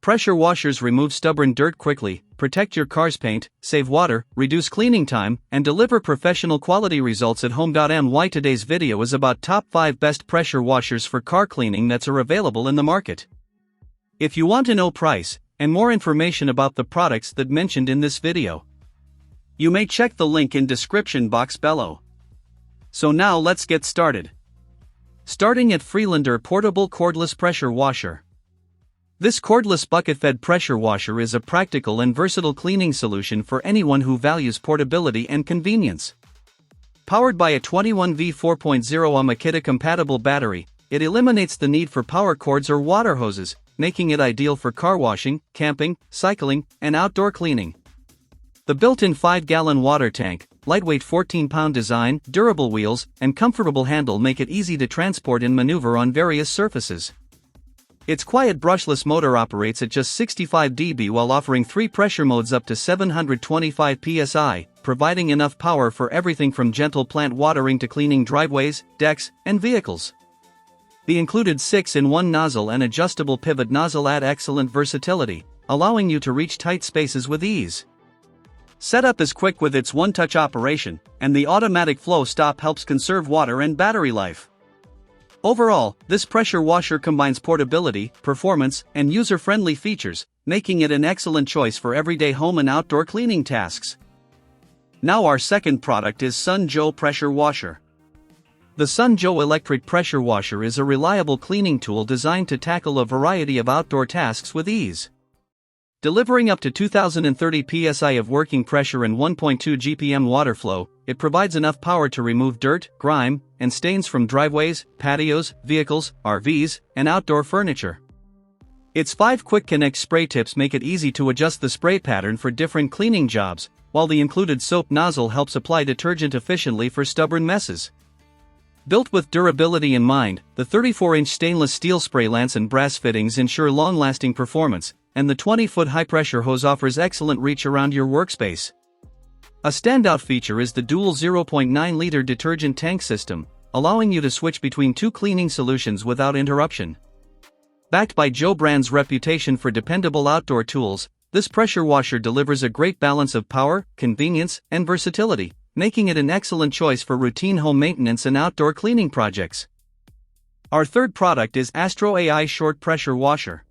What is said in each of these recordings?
Pressure washers remove stubborn dirt quickly, protect your car's paint, save water, reduce cleaning time, and deliver professional quality results at home.my. Today's video is about top 5 best pressure washers for car cleaning that are available in the market. If you want to know price and more information about the products that mentioned in this video, you may check the link in description box below. So now let's get started. Starting at Freelander Portable Cordless Pressure Washer. This cordless bucket-fed pressure washer is a practical and versatile cleaning solution for anyone who values portability and convenience. Powered by a 21V 4.0 Makita-compatible battery, it eliminates the need for power cords or water hoses, making it ideal for car washing, camping, cycling, and outdoor cleaning. The built-in 5-gallon water tank, lightweight 14-pound design, durable wheels, and comfortable handle make it easy to transport and maneuver on various surfaces. Its quiet brushless motor operates at just 65 dB while offering 3 pressure modes up to 725 psi, providing enough power for everything from gentle plant watering to cleaning driveways, decks, and vehicles. The included 6-in-1 nozzle and adjustable pivot nozzle add excellent versatility, allowing you to reach tight spaces with ease. Setup is quick with its one-touch operation, and the automatic flow stop helps conserve water and battery life. Overall, this pressure washer combines portability, performance, and user-friendly features, making it an excellent choice for everyday home and outdoor cleaning tasks. Now our second product is Sun Joe Pressure Washer. The Sun Joe electric pressure washer is a reliable cleaning tool designed to tackle a variety of outdoor tasks with ease. Delivering up to 2030 psi of working pressure and 1.2 GPM water flow, it provides enough power to remove dirt, grime, and stains from driveways, patios, vehicles, RVs, and outdoor furniture. Its 5 quick connect spray tips make it easy to adjust the spray pattern for different cleaning jobs, while the included soap nozzle helps apply detergent efficiently for stubborn messes. Built with durability in mind, the 34-inch stainless steel spray lance and brass fittings ensure long-lasting performance, and the 20-foot high-pressure hose offers excellent reach around your workspace. A standout feature is the dual 0.9-liter detergent tank system, allowing you to switch between 2 cleaning solutions without interruption. Backed by Joe brand's reputation for dependable outdoor tools, this pressure washer delivers a great balance of power, convenience, and versatility, making it an excellent choice for routine home maintenance and outdoor cleaning projects. Our third product is Astro AI Short Pressure Washer.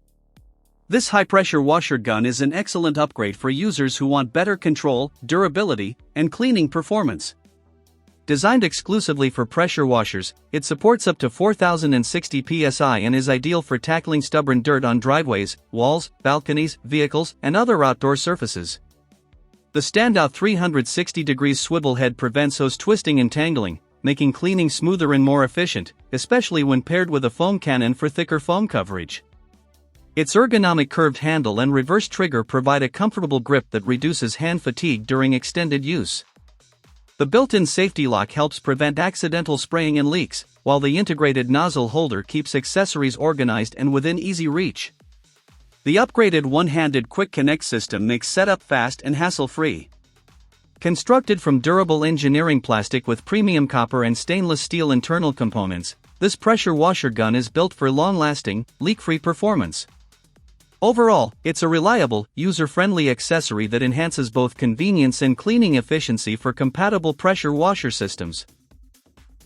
This high-pressure washer gun is an excellent upgrade for users who want better control, durability, and cleaning performance. Designed exclusively for pressure washers, it supports up to 4060 psi and is ideal for tackling stubborn dirt on driveways, walls, balconies, vehicles, and other outdoor surfaces. The standout 360-degree swivel head prevents hose twisting and tangling, making cleaning smoother and more efficient, especially when paired with a foam cannon for thicker foam coverage. Its ergonomic curved handle and reverse trigger provide a comfortable grip that reduces hand fatigue during extended use. The built-in safety lock helps prevent accidental spraying and leaks, while the integrated nozzle holder keeps accessories organized and within easy reach. The upgraded one-handed quick connect system makes setup fast and hassle-free. Constructed from durable engineering plastic with premium copper and stainless steel internal components, this pressure washer gun is built for long-lasting, leak-free performance. Overall, it's a reliable, user-friendly accessory that enhances both convenience and cleaning efficiency for compatible pressure washer systems.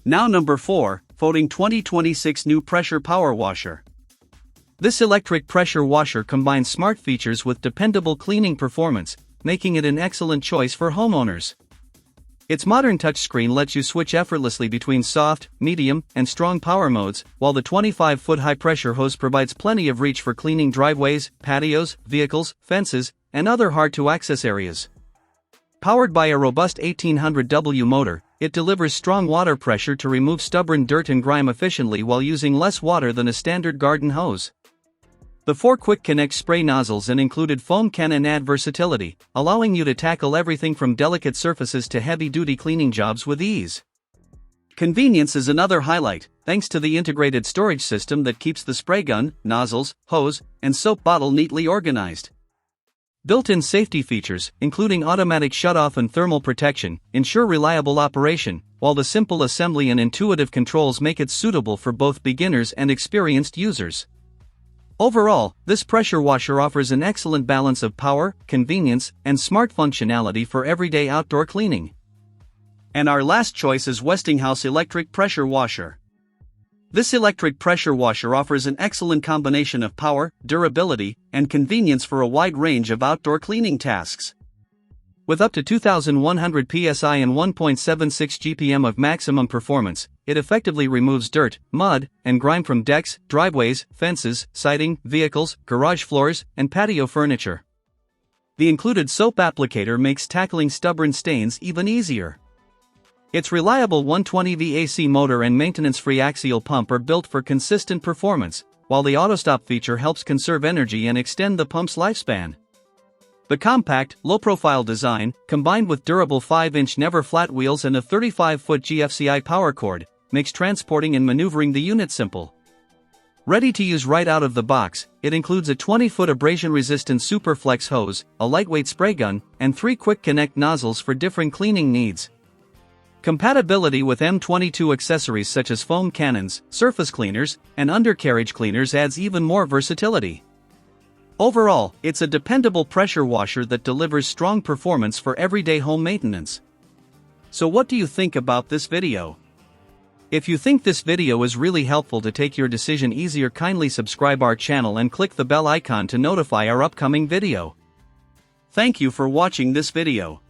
Now number 4, Folding 2026 New Pressure Power Washer. This electric pressure washer combines smart features with dependable cleaning performance, making it an excellent choice for homeowners. Its modern touchscreen lets you switch effortlessly between soft, medium, and strong power modes, while the 25-foot high-pressure hose provides plenty of reach for cleaning driveways, patios, vehicles, fences, and other hard-to-access areas. Powered by a robust 1800W motor, it delivers strong water pressure to remove stubborn dirt and grime efficiently while using less water than a standard garden hose. The 4 quick connect spray nozzles and included foam cannon add versatility, allowing you to tackle everything from delicate surfaces to heavy-duty cleaning jobs with ease. Convenience is another highlight, thanks to the integrated storage system that keeps the spray gun, nozzles, hose, and soap bottle neatly organized. Built-in safety features, including automatic shutoff and thermal protection, ensure reliable operation, while the simple assembly and intuitive controls make it suitable for both beginners and experienced users. Overall, this pressure washer offers an excellent balance of power, convenience, and smart functionality for everyday outdoor cleaning. And our last choice is Westinghouse Electric Pressure Washer. This electric pressure washer offers an excellent combination of power, durability, and convenience for a wide range of outdoor cleaning tasks. With up to 2,100 psi and 1.76 GPM of maximum performance, it effectively removes dirt, mud, and grime from decks, driveways, fences, siding, vehicles, garage floors, and patio furniture. The included soap applicator makes tackling stubborn stains even easier. Its reliable 120V AC motor and maintenance-free axial pump are built for consistent performance, while the AutoStop feature helps conserve energy and extend the pump's lifespan. The compact, low-profile design, combined with durable 5-inch never-flat wheels and a 35-foot GFCI power cord, makes transporting and maneuvering the unit simple. Ready to use right out of the box, it includes a 20-foot abrasion-resistant Superflex hose, a lightweight spray gun, and 3 quick-connect nozzles for different cleaning needs. Compatibility with M22 accessories such as foam cannons, surface cleaners, and undercarriage cleaners adds even more versatility. Overall, it's a dependable pressure washer that delivers strong performance for everyday home maintenance. So what do you think about this video? If you think this video is really helpful to take your decision easier, kindly subscribe our channel and click the bell icon to notify our upcoming video. Thank you for watching this video.